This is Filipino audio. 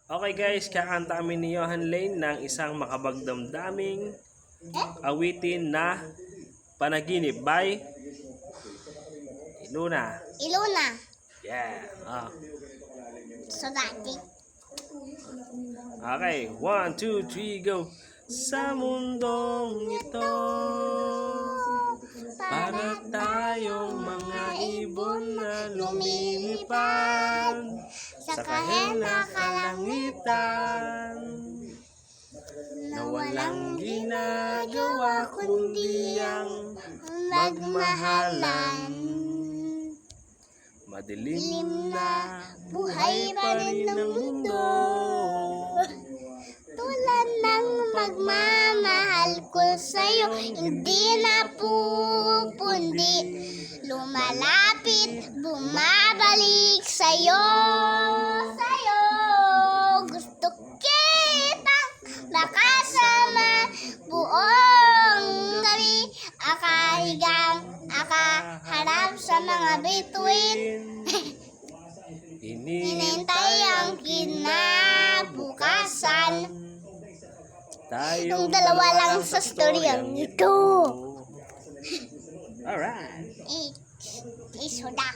Okay guys, kakanta kami ni Johan Lane ng isang makabagdamdaming awitin na Panaginip by Iluna. Iluna. Yeah. So dati. Okay, 1, 2, 3, go. Sa mundong ito, para tayong mga ibon na lumilipad sa kahit na kalangitan, na walang ginagawa kundi ang magmahalan. Madilim na buhay pa rin ng mundo, Tulad ng magmamahal ko sa'yo, hindi na pupundi. Lumalapit, bumabalik sa'yo. Gusto kitang makasama buong gabi. Akaharap sa mga bituin. Hinintay ang kinabukasan. Yung dalawa lang sa storyang ito. Alright. Isoda.